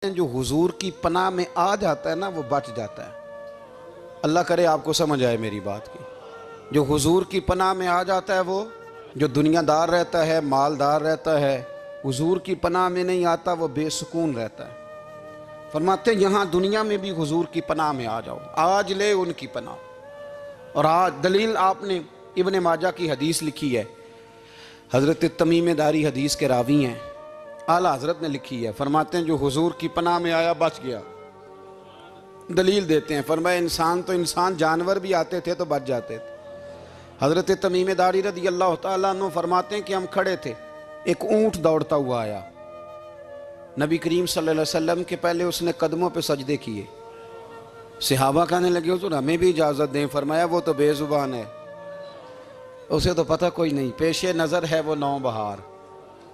जो हुजूर की पनाह में आ जाता है ना वो बच जाता है। अल्लाह करे आपको समझ आए मेरी बात की। जो हुजूर की पनाह में आ जाता है वो जो दुनियादार रहता है, मालदार रहता है, हुजूर की पनाह में नहीं आता वो बेसुकून रहता है। फरमाते हैं यहाँ दुनिया में भी हुजूर की पनाह में आ जाओ, आज ले उनकी पनाह। और आज दलील आपने इब्ने माजा की हदीस लिखी है, हज़रत तमीम दारी हदीस के रावी हैं, आला हजरत ने लिखी है। फरमाते हैं जो हुजूर की पनाह में आया बच गया। दलील देते हैं, फरमाया इंसान तो इंसान, जानवर भी आते थे तो बच जाते थे। हजरत तमीम दारी रज़ी अल्लाह तआला अन्हु फरमाते हैं कि हम खड़े थे, एक ऊंट दौड़ता हुआ आया। नबी करीम सल्लल्लाहु अलैहि वसल्लम के पहले उसने कदमों पे सजदे किए। सहाबा कहने लगे हुजूर हमें भी इजाज़त दें। फरमाया वो तो बेजुबान है, उसे तो पता कोई नहीं, पेशे नज़र है वो नौ बहार,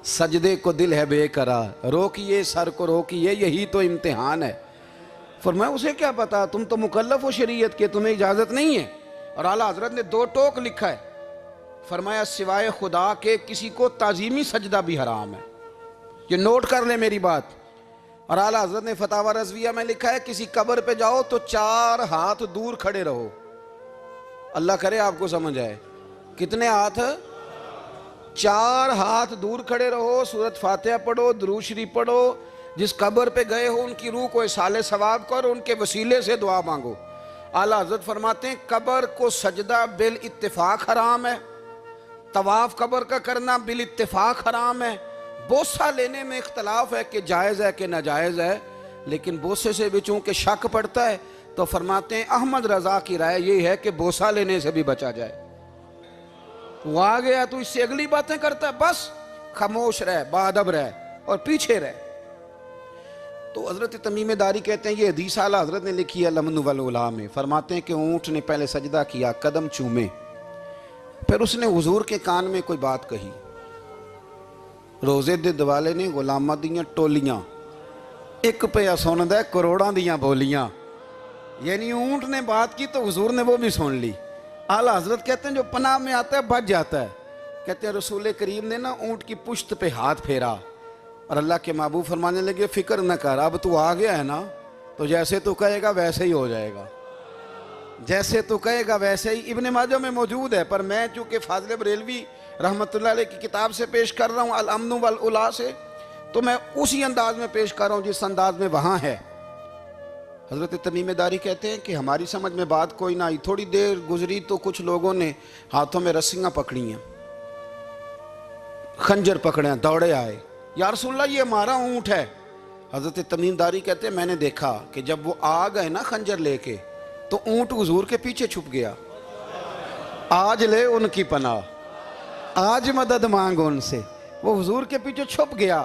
सजदे को दिल है बेकरार, रोकिए सर को रोकिए यही तो इम्तिहान है। फरमाया उसे क्या पता, तुम तो मुकल्लफ हो शरीयत के, तुम्हें इजाज़त नहीं है। और आला हजरत ने दो टोक लिखा है, फरमाया सिवाय खुदा के किसी को ताजीमी सजदा भी हराम है। ये नोट कर ले मेरी बात। और आला हजरत ने फतावा रज़विया में लिखा है किसी कब्र पे जाओ तो 4 हाथ दूर खड़े रहो। अल्लाह करे आपको समझ आए। कितने हाथ? 4 हाथ दूर खड़े रहो, सूरत फातिहा पढ़ो, दुरूद शरीफ पढ़ो, जिस कब्र पे गए हो उनकी रूह को इसाले सवाब करो, उनके वसीले से दुआ मांगो। आला हज़रत फरमाते हैं कब्र को सजदा बिल इत्तिफाक हराम है, तवाफ कब्र का करना बिल इत्तिफाक हराम है। बोसा लेने में इख्तलाफ है कि जायज़ है कि नाजायज़ है, लेकिन बोसे से भी चूंकि शक पड़ता है तो फरमाते हैं अहमद रज़ा की राय ये है कि बोसा लेने से भी बचा जाए। वो आ गया तो इससे अगली बातें करता है, बस खामोश रह, बाअदब रह और पीछे रह। तो हजरत तमीम दारी कहते हैं ये हदीस आला हजरत ने लिखी है लमन वल उला में। फरमाते हैं कि ऊंट ने पहले सजदा किया, कदम चूमे, फिर उसने हुजूर के कान में कोई बात कही। रोजे दे दिवाले ने गुलामां दियां टोलियां, एक पे सुनदा करोड़ां दियां बोलियां। यानी ऊंट ने बात की तो हुजूर ने वो भी सुन ली। आला हजरत कहते हैं जो पनाह में आता है बच जाता है। कहते हैं रसूल करीम ने ना ऊंट की पुश्त पे हाथ फेरा और अल्लाह के महबूब फरमाने लगे फिक्र न कर, अब तू आ गया है ना तो जैसे तू कहेगा वैसे ही हो जाएगा, जैसे तू कहेगा वैसे ही। इब्ने माजा में मौजूद है, पर मैं चूंकि फाज़िल बरेलवी रहमतुल्लाह अलैह की किताब से पेश कर रहा हूँ अल अम्न वल उला से, तो मैं उसी अंदाज में पेश कर रहा हूँ जिस अंदाज में वहाँ है। हज़रत तमीम दारी कहते हैं कि हमारी समझ में बात कोई ना आई। थोड़ी देर गुजरी तो कुछ लोगों ने हाथों में रस्सियाँ पकड़ी हैं, खंजर पकड़े हैं, दौड़े आए, या रसूलल्लाह ये हमारा ऊँट है। हज़रत तमीम दारी कहते हैं मैंने देखा कि जब वो आ गए ना खंजर लेके तो ऊँट हुजूर के पीछे छुप गया। आज ले उनकी पनाह, आज मदद मांग उनसे, वो हुजूर के पीछे छुप गया।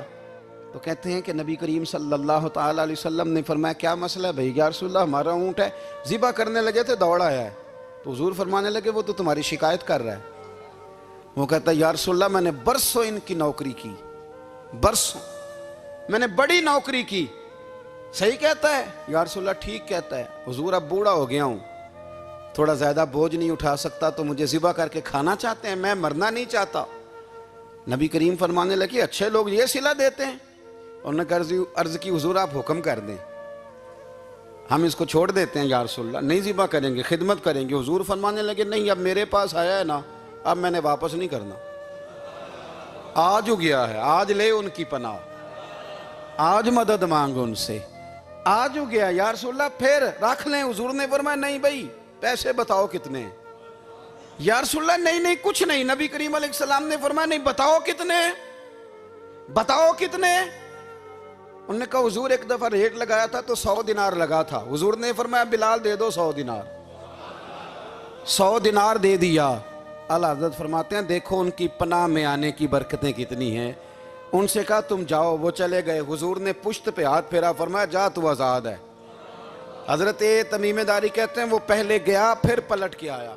तो कहते हैं कि नबी करीम सल्लल्लाहु ताला अलैहि वसल्लम ने फरमाया क्या मसला है भाई? या रसूलल्लाह हमारा ऊँट है, ज़िबा करने लगे थे दौड़ा आया है। तो हुजूर फरमाने लगे वो तो तुम्हारी शिकायत कर रहा है। वो कहता है या रसूलल्लाह मैंने बरसों इनकी नौकरी की, बरसों मैंने बड़ी नौकरी की। सही कहता है? या रसूलल्लाह ठीक कहता है। हुजूर अब बूढ़ा हो गया हूँ, थोड़ा ज़्यादा बोझ नहीं उठा सकता, तो मुझे ज़िबा करके खाना चाहते हैं, मैं मरना नहीं चाहता। नबी करीम फरमाने लगे अच्छे लोग ये सिला देते हैं। उन्होंने अर्ज की हुजूर आप हुक्म कर दें, हम इसको छोड़ देते हैं या रसूलल्लाह, नहीं ज़िबा करेंगे, खिदमत करेंगे। हुजूर फरमाने लगे नहीं अब मेरे पास आया है ना, अब मैंने वापस नहीं करना, आज हो गया है, आज ले उनकी पनाह, आज मदद मांग उनसे, आज हो गया या रसूलल्लाह फिर रख लें। हुजूर ने फरमाया नहीं भाई पैसे बताओ कितने? या रसूलल्लाह नहीं नहीं कुछ नहीं। नबी करीम अलैहिस्सलाम ने फरमाया नहीं बताओ कितने, बताओ कितने? उन्होंने कहा हुजूर एक दफा रेट लगाया था तो 100 दिनार लगा था। हुजूर ने फरमाया बिलाल दे दो 100 दिनार। 100 दिनार दे दिया। आला हज़रत फरमाते हैं देखो उनकी पनाह में आने की बरकतें कितनी हैं। उनसे कहा तुम जाओ, वो चले गए। हुजूर ने पुश्त पे हाथ फेरा, फरमाया जा तू आज़ाद है। हज़रत तमीम दारी कहते हैं वो पहले गया फिर पलट के आया,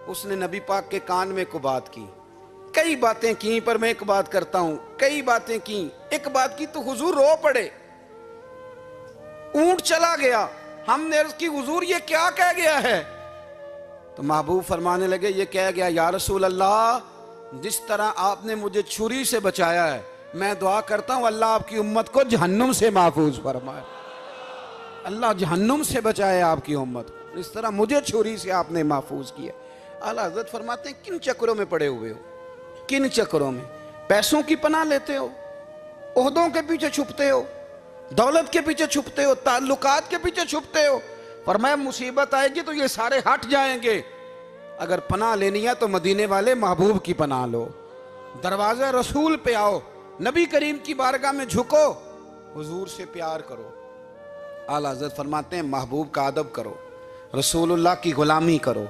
उसने नबी पाक के कान में को बात की, कई बातें की, पर मैं एक बात करता हूं, कई बातें की, एक बात की तो हुजूर रो पड़े। ऊंट चला गया, हमने अर्ज की हुजूर ये क्या कह गया है? तो महबूब फरमाने लगे ये कह गया या रसूल अल्लाह जिस तरह आपने मुझे छुरी से बचाया है मैं दुआ करता हूं अल्लाह आपकी उम्मत को जहन्नुम से महफूज फरमाए, अल्लाह जहन्नुम से बचाए आपकी उम्मत को। इस तरह मुझे छुरी से आपने महफूज किया। आला हज़रत फरमाते हैं किन चक्रों में पड़े हुए हो, किन चक्रों में? पैसों की पनाह लेते हो, ओहदों के पीछे छुपते हो, दौलत के पीछे छुपते हो, ताल्लुकात के पीछे छुपते हो। फरमाया मुसीबत आएगी तो ये सारे हट जाएंगे। अगर पनाह लेनी है तो मदीने वाले महबूब की पनाह लो, दरवाज़ा रसूल पे आओ, नबी करीम की बारगाह में झुको, हुजूर से प्यार करो। आला हज़रत फरमाते हैं महबूब का अदब करो, रसूलुल्लाह की गुलामी करो।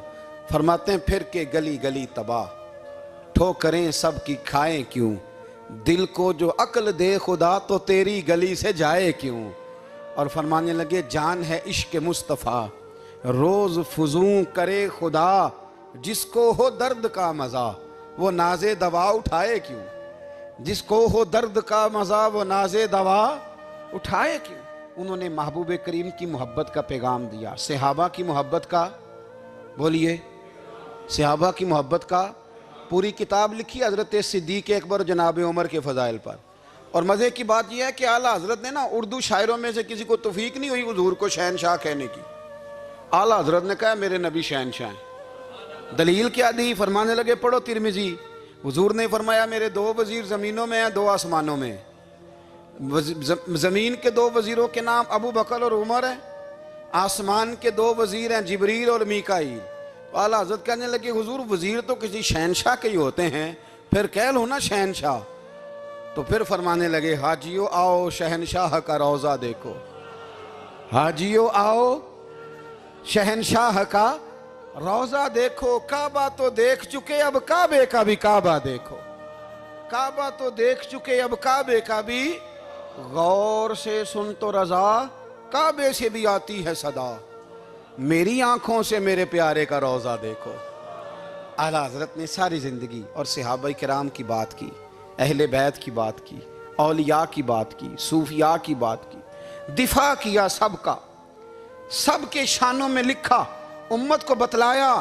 फरमाते हैं फिर के गली गली तबाह, ठोकरें सब की खाएं क्यों, दिल को जो अक्ल दे खुदा तो तेरी गली से जाए क्यों। और फरमाने लगे जान है इश्क मुस्तफ़ा, रोज़ फुजूं करे खुदा, जिसको हो दर्द का मज़ा वो नाज़े दवा उठाए क्यों, जिसको हो दर्द का मज़ा वो नाज़े दवा उठाए क्यों। उन्होंने महबूब करीम की मोहब्बत का पैगाम दिया, सहाबा की मोहब्बत का, बोलिए, सहाबा की मोहब्बत का। पूरी किताब लिखी हज़रत सिद्दीक़ अकबर जनाब उमर के फ़ज़ाइल पर। और मज़े की बात यह है कि आला हज़रत ने ना उर्दू शायरों में से किसी को तौफीक नहीं हुई हुजूर को शहनशाह कहने की। आला हज़रत ने कहा मेरे नबी शहनशाह हैं। दलील क्या दी? फरमाने लगे पढ़ो तिरमिज़ी, हुजूर ने फरमाया मेरे दो वज़ीर ज़मीनों में हैं, दो आसमानों में। ज़मीन के दो वज़ीरों के नाम अबू बकर और उमर हैं, आसमान के दो वज़ीर हैं जिब्रील और मीकाईल। तो आला हज़रत कहने लगे हुजूर वज़ीर तो किसी शहनशाह के ही होते हैं, फिर कह लो ना शहनशाह। तो फिर फरमाने लगे हाजियो आओ शहनशाह का रोज़ा देखो, हाजियो आओ शहनशाह का रोज़ा देखो। काबा तो देख चुके अब काबे का भी काबा देखो, काबा तो देख चुके अब काबे का भी, गौर से सुन तो रज़ा काबे से भी आती है सदा, मेरी आंखों से मेरे प्यारे का रोज़ा देखो। आला हज़रत ने सारी ज़िंदगी और सहाबा किराम की बात की, अहले बैत की बात की, औलिया की बात की, सूफिया की बात की, दिफा किया सबका, सबके शानों में लिखा, उम्मत को बतलाया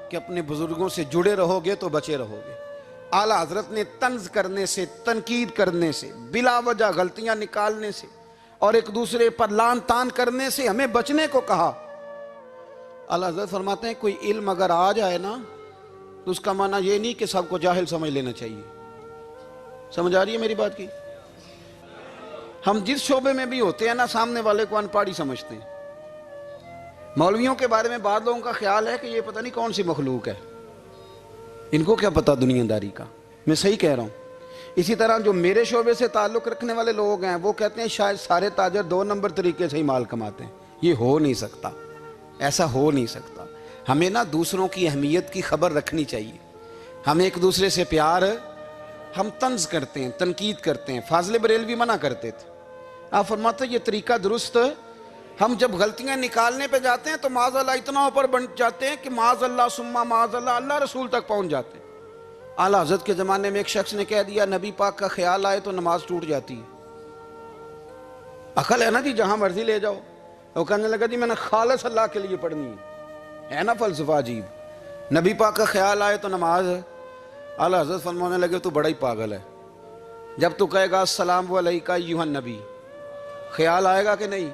कि अपने बुजुर्गों से जुड़े रहोगे तो बचे रहोगे। आला हज़रत ने तंज करने से, तनकीद करने से, बिला वजह गलतियां निकालने से और एक दूसरे पर लान तान करने से हमें बचने को कहा। आला हज़रत फरमाते हैं कोई इल्म अगर आ जाए ना तो उसका माना ये नहीं कि सबको जाहिल समझ लेना चाहिए। समझ आ रही है मेरी बात की? हम जिस शोबे में भी होते हैं ना, सामने वाले को अनपढ़ ही समझते हैं। मौलवियों के बारे में बाद लोगों का ख्याल है कि ये पता नहीं कौन सी मखलूक है, इनको क्या पता दुनियादारी का। मैं सही कह रहा हूँ। इसी तरह जो मेरे शोबे से ताल्लुक़ रखने वाले लोग हैं वो कहते हैं शायद सारे ताजर 2 नंबर तरीके से ही माल कमाते हैं। ये हो नहीं सकता, ऐसा हो नहीं सकता। हमें ना दूसरों की अहमियत की खबर रखनी चाहिए। हम एक दूसरे से प्यार, हम तंज करते हैं, तनकीद करते हैं। फाज़िल बरेलवी मना करते थे, आप फरमाते ये तरीका दुरुस्त। हम जब गलतियां निकालने पे जाते हैं तो माज़अल्लाह इतना ऊपर बन जाते हैं कि माज़अल्लाह सुम्मा माज़अल्लाह अल्लाह रसूल तक पहुंच जाते हैं। आला हज़रत के ज़माने में एक शख्स ने कह दिया नबी पाक का ख्याल आए तो नमाज टूट जाती है। अकल है ना जी, जहां मर्जी ले जाओ। वो कहने लगा जी मैंने खालिस अल्लाह के लिए पढ़नी है ना फ़लसफ़ा अजीब। नबी पाक का ख्याल आए तो नमाज। आला हज़रत फरमाने लगे तू बड़ा ही पागल है, जब तू कहेगा अस्सलामु अलैका अय्युहन नबी ख्याल आएगा कि नहीं।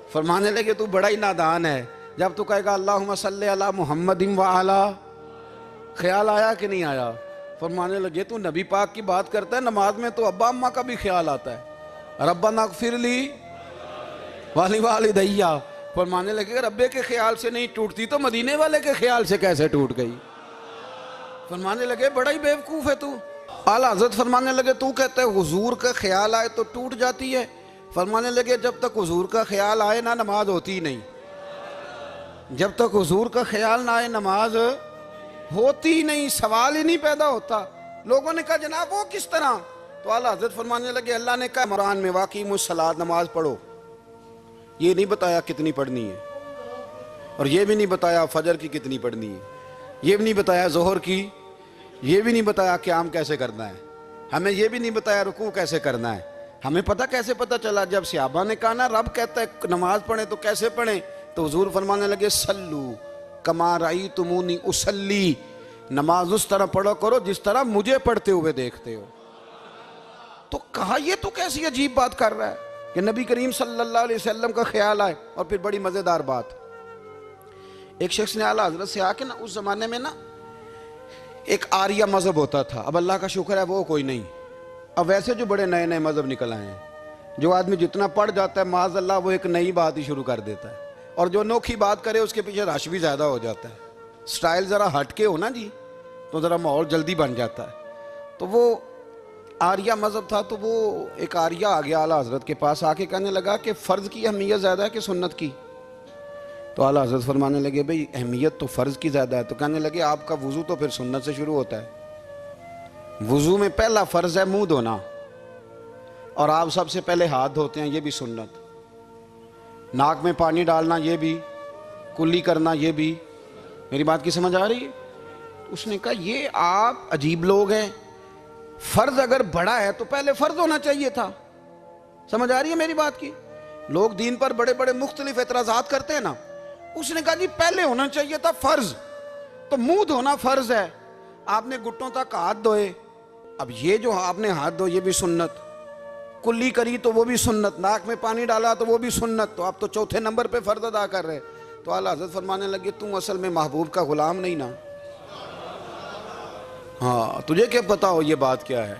फरमाने लगे तू बड़ा ही नादान है, जब तू कहेगा अल्लाहुम्मा सल्ली अला मुहम्मदिन व अला ख्याल आया कि नहीं आया। फरमाने लगे तू नबी पाक की बात करता है, नमाज में तो अब्बा अम्मा का भी ख्याल आता है। रब्बना ग़फ़िरली वाली वालिदैया। फरमाने लगे रब्बे के ख्याल से नहीं टूटती तो मदीने वाले के ख्याल से कैसे टूट गई। फरमाने लगे बड़ा ही बेवकूफ़ है तू। आला हज़रत फरमाने लगे तू कहता है हुजूर का ख्याल आए तो टूट जाती है। फरमाने लगे जब तक हुजूर का ख्याल आए ना नमाज होती ही नहीं, जब तक हुजूर का ख्याल ना आए नमाज होती ही नहीं, सवाल ही नहीं पैदा होता। लोगों ने कहा जनाब वो किस तरह। तो आला हज़रत फरमाने लगे अल्लाह ने कहा कुरान में वाकई मुस्सलात नमाज पढ़ो, ये नहीं बताया कितनी पढ़नी है, और ये भी नहीं बताया फजर की कितनी पढ़नी है, ये भी नहीं बताया जोहर की, ये भी नहीं बताया क़याम कैसे करना है, हमें ये भी नहीं बताया रुकू कैसे करना है। हमें पता कैसे पता चला? जब सहाबा ने कहा ना रब कहता है नमाज पढ़े तो कैसे पढ़ें, तो हुजूर फरमाने लगे सल्लू कमा रायतुमूनी उसल्ली, नमाज उस तरह पढ़ो करो जिस तरह मुझे पढ़ते हुए देखते हो। तो कहा ये तो कैसी अजीब बात कर रहा है कि नबी करीम सल्लल्लाहु अलैहि वसल्लम का ख्याल आए। और फिर बड़ी मज़ेदार बात, एक शख्स ने आला हज़रत से आके ना, उस ज़माने में ना एक आर्या मज़हब होता था, अब अल्लाह का शुक्र है वो कोई नहीं। अब वैसे जो बड़े नए नए मज़हब निकल आए हैं, जो आदमी जितना पढ़ जाता है माज़अल्लाह वो एक नई बात ही शुरू कर देता है, और जो अनोखी बात करे उसके पीछे रश भी ज़्यादा हो जाता है। स्टाइल ज़रा हटके हो ना जी तो ज़रा माहौल जल्दी बन जाता है। तो वो आर्या मज़हब था, तो वो एक आर्या आ गया आला हज़रत के पास, आके कहने लगा कि फ़र्ज़ की अहमियत ज़्यादा है कि सुन्नत की। तो आला हज़रत फरमाने लगे भाई अहमियत तो फ़र्ज़ की ज़्यादा है। तो कहने लगे आपका वज़ू तो फिर सुन्नत से शुरू होता है। वज़ू में पहला फ़र्ज़ है मुँह धोना, और आप सबसे पहले हाथ धोते हैं, ये भी सुन्नत। नाक में पानी डालना ये भी, कुल्ली करना ये भी। मेरी बात की समझ आ रही है? उसने कहा ये आप अजीब लोग हैं, फ़र्ज़ अगर बड़ा है तो पहले फ़र्ज़ होना चाहिए था। समझ आ रही है मेरी बात की? लोग दीन पर बड़े बड़े मुख्तलिफ एतराज़ात करते हैं ना, उसने कहा जी पहले होना चाहिए था फ़र्ज़। तो मुंह धोना फ़र्ज़ है, आपने घुटनों तक हाथ धोए, अब ये जो आपने हाथ धो ये भी सुन्नत, कुल्ली करी तो वो भी सुन्नत, नाक में पानी डाला तो वो भी सुन्नत, तो आप तो चौथे नंबर पे फ़र्ज़ अदा कर रहे। तो आला हज़रत फरमाने लगे तुम असल में महबूब का ग़ुलाम नहीं ना। हाँ तुझे क्या पता हो ये बात क्या है,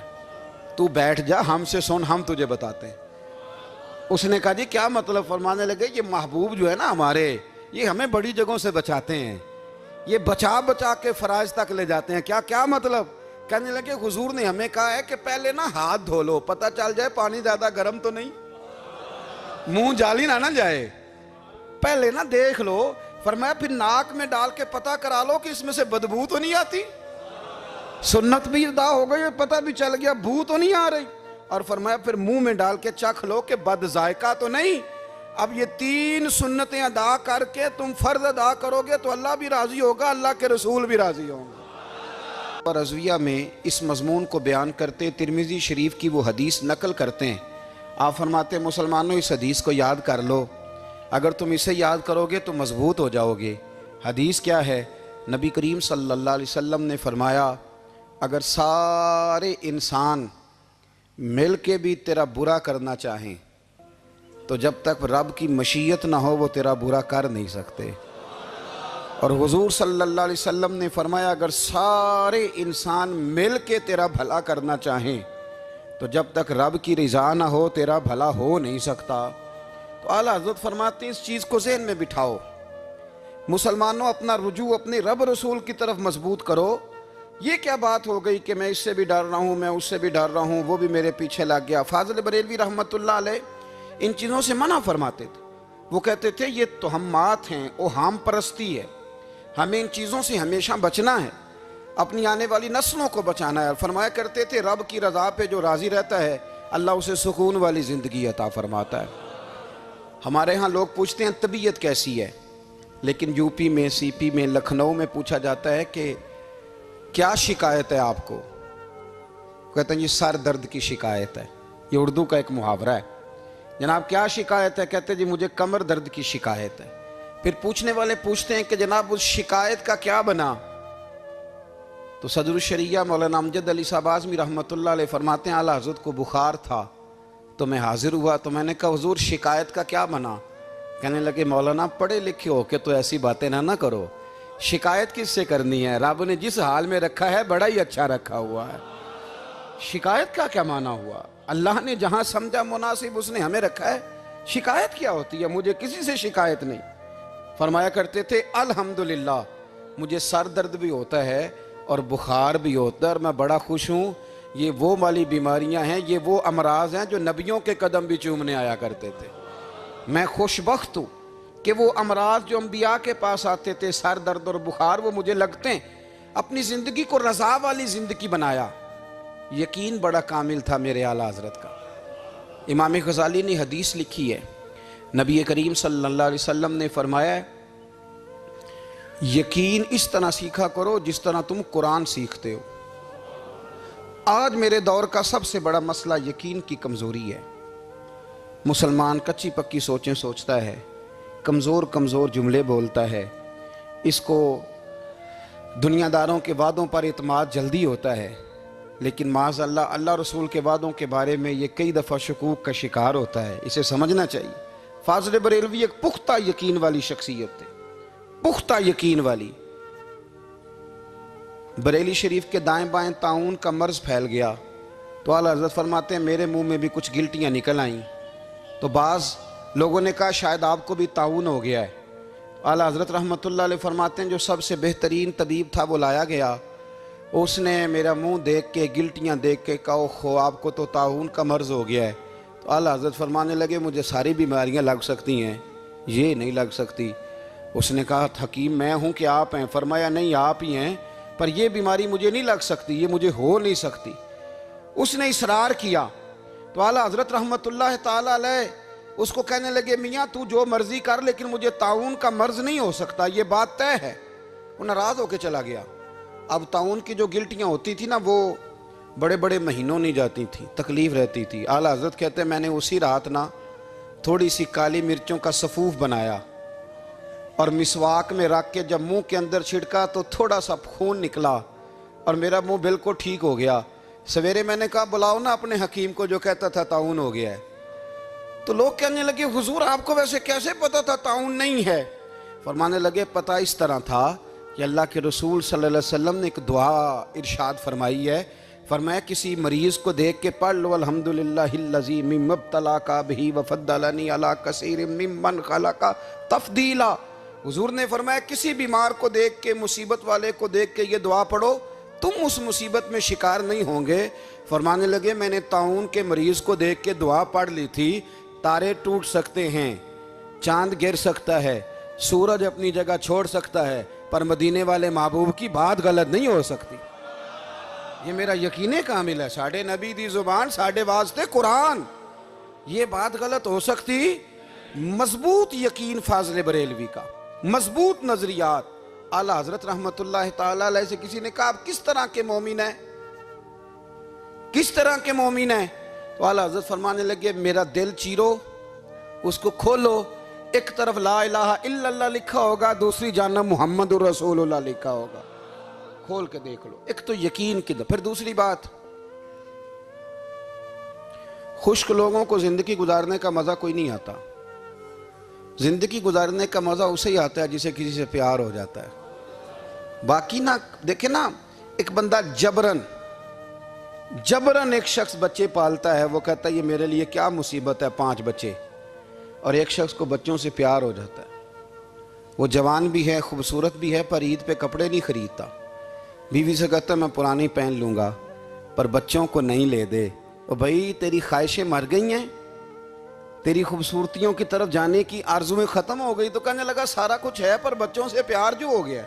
तू बैठ जा हमसे सुन, हम तुझे बताते हैं। उसने कहा जी क्या मतलब? फरमाने लगे ये महबूब जो है ना हमारे, ये हमें बड़ी जगहों से बचाते हैं, ये बचा बचा के फ़राइज़ तक ले जाते हैं। क्या क्या मतलब? कहने लगे हुजूर ने हमें कहा है कि पहले ना हाथ धो लो, पता चल जाए पानी ज़्यादा गर्म तो नहीं, मुंह जाली ना जाए, पहले ना देख लो। फरमाया फिर नाक में डाल के पता करा लो कि इसमें से बदबू तो नहीं आती, सुन्नत भी अदा हो गई, पता भी चल गया बू तो नहीं आ रही। और फरमाया फिर मुंह में डाल के चख लो कि बद जायका तो नहीं। अब ये 3 सुन्नतें अदा करके तुम फ़र्ज़ अदा करोगे तो अल्लाह भी राज़ी होगा, अल्लाह के रसूल भी राज़ी होंगे। और रज़विया में इस मज़मून को बयान करते तिरमिज़ी शरीफ की वो हदीस नकल करते हैं। आप फरमाते मुसलमानों इस हदीस को याद कर लो, अगर तुम इसे याद करोगे तो मजबूत हो जाओगे। हदीस क्या है? नबी करीम सल्लल्लाहु अलैहि वसल्लम ने फरमाया अगर सारे इंसान मिल के भी तेरा बुरा करना चाहें तो जब तक रब की मशीयत ना हो वो तेरा बुरा कर नहीं सकते। और हुजूर सल्लल्लाहु अलैहि वसल्लम ने फरमाया अगर सारे इंसान मिल के तेरा भला करना चाहें तो जब तक रब की रज़ा ना हो तेरा भला हो नहीं सकता। तो आला हज़रत फरमाते इस चीज़ को ज़हन में बिठाओ, मुसलमानों अपना रुजू अपने रब रसूल की तरफ मजबूत करो। ये क्या बात हो गई कि मैं इससे भी डर रहा हूँ, मैं उससे भी डर रहा हूँ, वो भी मेरे पीछे लग गया। फाज़िल बरेलवी रहमतुल्लाह अलैह इन चीज़ों से मना फरमाते थे। वो कहते थे ये तोहमात हैं, ओहाम परस्ती है, हमें इन चीज़ों से हमेशा बचना है, अपनी आने वाली नस्लों को बचाना है। फरमाया करते थे रब की रज़ा पे जो राज़ी रहता है अल्लाह उसे सुकून वाली ज़िंदगी अता फरमाता है। हमारे यहाँ लोग पूछते हैं तबीयत कैसी है, लेकिन यूपी में, सीपी में, लखनऊ में पूछा जाता है कि क्या शिकायत है आपको? कहते हैं जी सर दर्द की शिकायत है। ये उर्दू का एक मुहावरा है। जनाब क्या शिकायत है? कहते हैं जी मुझे कमर दर्द की शिकायत है। फिर पूछने वाले पूछते हैं कि जनाब उस शिकायत का क्या बना? तो सदरुल शरिया मौलाना अमजद अली साहब आज़मी रहमतुल्लाह अलैह फरमाते हैं आला हज़रत को बुखार था तो मैं हाजिर हुआ, तो मैंने कहा हुजूर शिकायत का क्या बना? कहने लगे मौलाना पढ़े लिखे हो के तो ऐसी बातें ना करो, शिकायत किससे करनी है? रब ने जिस हाल में रखा है बड़ा ही अच्छा रखा हुआ है। शिकायत का क्या माना हुआ? अल्लाह ने जहाँ समझा मुनासिब उसने हमें रखा है, शिकायत क्या होती है? मुझे किसी से शिकायत नहीं। फरमाया करते थे अल्हम्दुलिल्लाह मुझे सर दर्द भी होता है और बुखार भी होता है और मैं बड़ा खुश हूँ। ये वो वाली बीमारियां हैं, ये वो अमराज हैं जो नबियों के कदम भी चूमने आया करते थे। मैं खुशबख्त हूँ कि वो अमराज जो अम्बिया के पास आते थे, सर दर्द और बुखार, वो मुझे लगते हैं। अपनी ज़िंदगी को रज़ा वाली ज़िंदगी बनाया। यकीन बड़ा कामिल था मेरे आला हज़रत का। इमाम गज़ाली ने हदीस लिखी है, नबी करीम सल्लल्लाहु अलैहि वसल्लम ने फरमाया यकीन इस तरह सीखा करो जिस तरह तुम कुरान सीखते हो। आज मेरे दौर का सबसे बड़ा मसला यकीन की कमज़ोरी है। मुसलमान कच्ची पक्की सोचें सोचता है, कमज़ोर कमज़ोर जुमले बोलता है, इसको दुनियादारों के वादों पर इत्माद जल्दी होता है। लेकिन माज़अल्लाह अल्लाह रसूल के वादों के बारे में ये कई दफ़ा शकूक का शिकार होता है। इसे समझना चाहिए। फाज़िल बरेलवी एक पुख्ता यकीन वाली शख्सियत थे, पुख्ता यकीन वाली। बरेली शरीफ के दाएं बाएं ताउन का मर्ज फैल गया तो आला हज़रत फरमाते हैं मेरे मुंह में भी कुछ गिल्टियाँ निकल आईं। तो बाज़ लोगों ने कहा शायद आपको भी ताउन हो गया है। आला हज़रत रहमतुल्लाह अलैह फरमाते हैं जो सबसे बेहतरीन तबीब था वो लाया गया। उसने मेरा मुंह देख के, गिल्टियाँ देख के कहा खो आपको तो ताउन का मर्ज हो गया है। तो आला हज़रत फरमाने लगे मुझे सारी बीमारियाँ लग सकती हैं, ये नहीं लग सकती। उसने कहा हकीम मैं हूँ कि आप हैं? फरमाया नहीं आप ही हैं, पर यह बीमारी मुझे नहीं लग सकती, ये मुझे हो नहीं सकती। उसने इसरार किया तो आला हज़रत रहमतुल्लाह ताला अलैह उसको कहने लगे मियाँ तू जो मर्जी कर लेकिन मुझे ताउन का मर्ज नहीं हो सकता, ये बात तय है। वो नाराज़ होकर चला गया। अब ताउन की जो गिल्टियाँ होती थी ना वो बड़े बड़े महीनों नहीं जाती थी, तकलीफ़ रहती थी। आला हज़रत कहते मैंने उसी रात ना थोड़ी सी काली मिर्चों का सफ़ूफ बनाया और मिसवाक में रख के जब मुंह के अंदर छिड़का तो थोड़ा सा खून निकला और मेरा मुंह बिल्कुल ठीक हो गया। सवेरे मैंने कहा बुलाओ ना अपने हकीम को जो कहता था ताउन हो गया है। तो लोग कहने लगे हुजूर आपको वैसे कैसे पता था ताउन नहीं है? फरमाने लगे पता इस तरह था कि अल्लाह के रसूल सल्लल्लाहु अलैहि वसल्लम ने एक दुआ इरशाद फरमाई है। फरमाया किसी मरीज़ को देख के पढ़ लो अल्हम्दुलिल्लाहिल्लज़ी मिम्मब्तलाका बिही वफ़द्दलनी अला कसीरिम मिम्मन खलका तफ़दीला। हुजूर ने फरमाया किसी बीमार को देख के, मुसीबत वाले को देख के ये दुआ पढ़ो, तुम उस मुसीबत में शिकार नहीं होंगे। फरमाने लगे मैंने ताउन के मरीज़ को देख के दुआ पढ़ ली थी। तारे टूट सकते हैं, चांद गिर सकता है, सूरज अपनी जगह छोड़ सकता है, पर मदीने वाले महबूब की बात गलत नहीं हो सकती। ये मेरा यकीन कामिल है। साढ़े नबी दी जुबान साढ़े वास्ते कुरान, ये बात गलत हो सकती? मजबूत यकीन फाज़िल बरेलवी का, मजबूत नजरियात। आला हज़रत रहमतुल्लाह ताला अलैह से किसी ने कहा आप किस तरह के मोमिन हैं, किस तरह के मोमिन हैं? तो आला हज़रत फरमाने लगे मेरा दिल चीरो, उसको खोलो, एक तरफ ला इलाहा इल्लल्लाह लिखा होगा, दूसरी जानब मुहम्मदुर रसूलुल्लाह लिखा होगा। खोल के देख लो। एक तो यकीन की। फिर दूसरी बात, खुश्क लोगों को जिंदगी गुजारने का मजा कोई नहीं आता। जिंदगी गुजारने का मजा उसे ही आता है जिसे किसी से प्यार हो जाता है। बाकी ना देखे ना, एक बंदा जबरन एक शख्स बच्चे पालता है, वो कहता है ये मेरे लिए क्या मुसीबत है 5 बच्चे, और एक शख्स को बच्चों से प्यार हो जाता है। वो जवान भी है, खूबसूरत भी है, पर ईद पे कपड़े नहीं खरीदता। बीवी से कहता मैं पुरानी पहन लूँगा, पर बच्चों को नहीं ले दे। और भाई तेरी ख्वाहिशें मर गई हैं, तेरी खूबसूरतियों की तरफ जाने की आरज़ुएं ख़त्म हो गई। तो कहने लगा सारा कुछ है पर बच्चों से प्यार जो हो गया।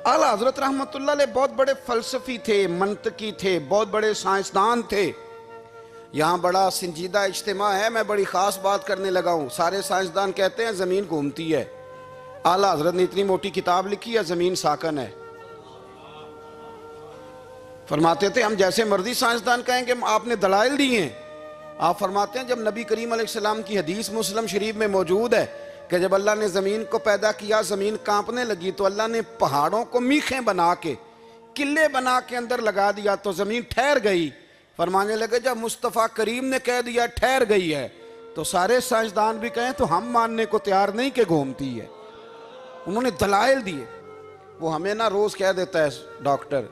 आला हज़रत रहमतुल्लाह अलैह बहुत बड़े फ़लसफ़ी थे, मंतकी थे, बहुत बड़े साइंसदान थे। यहाँ बड़ा संजीदा इज्तिमा है, मैं बड़ी ख़ास बात करने लगा हूँ। सारे साइंसदान कहते हैं ज़मीन घूमती है। आला हज़रत ने इतनी मोटी किताब लिखी है ज़मीन साकन है। फरमाते थे हम जैसे मर्जी साइंसदान कहेंगे आपने दलाइल दिए हैं। आप फरमाते हैं जब नबी करीम अलैहिस्सलाम की हदीस मुस्लिम शरीफ में मौजूद है कि जब अल्लाह ने ज़मीन को पैदा किया ज़मीन कांपने लगी तो अल्लाह ने पहाड़ों को मीखें बना के, किले बना के अंदर लगा दिया तो ज़मीन ठहर गई। फरमाने लगे जब मुस्तफ़ा करीम ने कह दिया ठहर गई है तो सारे साइंसदान भी कहें तो हम मानने को तैयार नहीं कि घूमती है। उन्होंने दलाइल दिए। वो हमें ना रोज़ कह देता है डॉक्टर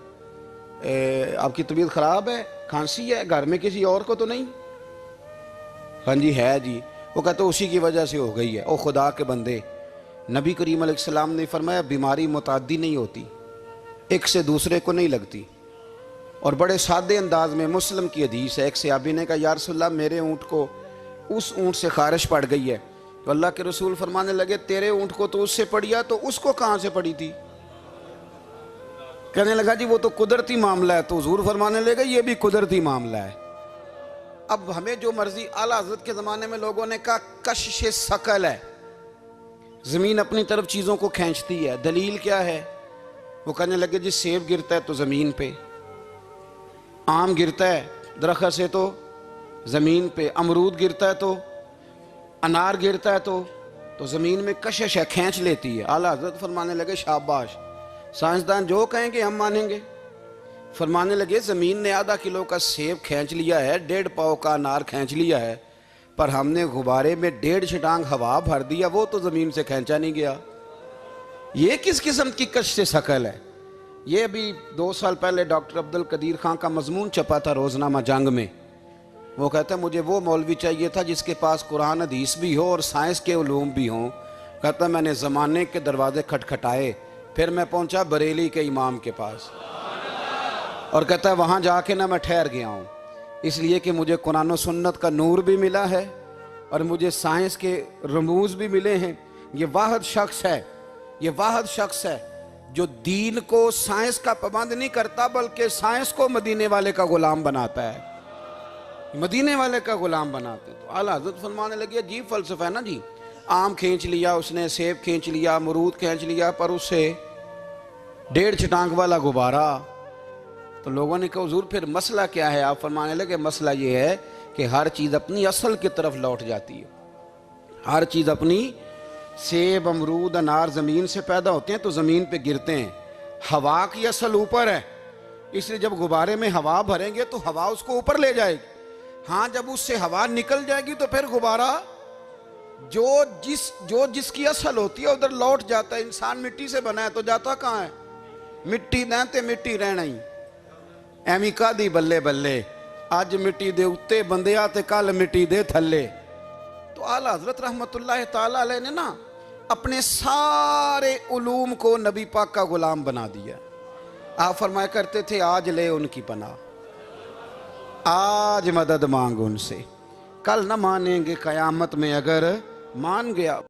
आपकी तबीयत ख़राब है, खांसी है, घर में किसी और को तो नहीं? हाँ जी है जी। वो कहते उसी की वजह से हो गई है। ओ खुदा के बंदे, नबी करीम अलैहिस्सलाम ने फरमाया बीमारी मुताद्दी नहीं होती, एक से दूसरे को नहीं लगती। और बड़े सादे अंदाज में मुस्लिम की हदीस है, एक सहाबी ने कहा या रसूलल्लाह मेरे ऊँट को उस ऊँट से खारिश पड़ गई है। तो अल्लाह के रसूल फरमाने लगे तेरे ऊँट को तो उससे पड़ी तो उसको कहाँ से पड़ी थी? कहने लगा जी वो तो कुदरती मामला है। तो हुजूर फरमाने लगे ये भी कुदरती मामला है। अब हमें जो मर्जी, आला हज़रत के ज़माने में लोगों ने कहा कशिश सकल है, ज़मीन अपनी तरफ चीज़ों को खींचती है। दलील क्या है? वो कहने लगे जी सेब गिरता है तो ज़मीन पे, आम गिरता है दरख्त से तो ज़मीन पे, अमरूद गिरता है तो, अनार गिरता है तो ज़मीन में कशिश है, खींच लेती है। आला हज़रत फरमाने लगे शाबाश, साइंसदान जो कहेंगे हम मानेंगे। फरमाने लगे ज़मीन ने आधा किलो का सेब खींच लिया है, 1.5 पाव का अनार खींच लिया है, पर हमने गुब्बारे में 1.5 छटांग हवा भर दिया, वो तो ज़मीन से खींचा नहीं गया। ये किस किस्म की कश्श शकल है? ये अभी 2 साल पहले डॉक्टर अब्दुल कदीर खान का मजमून छपा था रोज़नामा जंग में। वो कहता है मुझे वो मौलवी चाहिए था जिसके पास कुरान हदीस भी हो और साइंस के उलूम भी हों। कहता मैंने ज़माने के दरवाजे खटखटाए, फिर मैं पहुंचा बरेली के इमाम के पास, और कहता है वहाँ जाके ना मैं ठहर गया हूँ, इसलिए कि मुझे कुरान और सुन्नत का नूर भी मिला है और मुझे साइंस के रमूज भी मिले हैं। ये वाहिद शख्स है, ये वाहिद शख्स है जो दीन को साइंस का पाबंद नहीं करता, बल्कि साइंस को मदीने वाले का गुलाम बनाता है, मदीने वाले का गुलाम बनाते। तो आला हज़रत फरमाने लगे अजीब फ़लसफ़ा है ना जी। आम खींच लिया उसने, सेब खींच लिया, अमरूद खींच लिया, पर उससे 1.5 छटांग वाला गुब्बारा। तो लोगों ने कहा हुज़ूर फिर मसला क्या है? आप फरमाने लगे मसला ये है कि हर चीज़ अपनी असल की तरफ लौट जाती है। हर चीज़ अपनी, सेब अमरूद अनार ज़मीन से पैदा होते हैं तो ज़मीन पे गिरते हैं। हवा की असल ऊपर है, इसलिए जब गुब्बारे में हवा भरेंगे तो हवा उसको ऊपर ले जाएगी। हाँ, जब उससे हवा निकल जाएगी तो फिर गुब्बारा जो जिसकी असल होती है उधर लौट जाता है। इंसान मिट्टी से बना है तो जाता कहाँ है? मिट्टी देते मिट्टी रहना ही एवं कादी बल्ले बल्ले, अज मिट्टी दे उत्ते बंदिया ते कल मिट्टी दे थल्ले। तो आला हज़रत रहमतुल्लाह ताला अलैह ने ना अपने सारे उलूम को नबी पाक का गुलाम बना दिया। आप फरमाया करते थे आज ले उनकी पनाह, आज मदद मांग उनसे, कल न मानेंगे कयामत में अगर मान गया।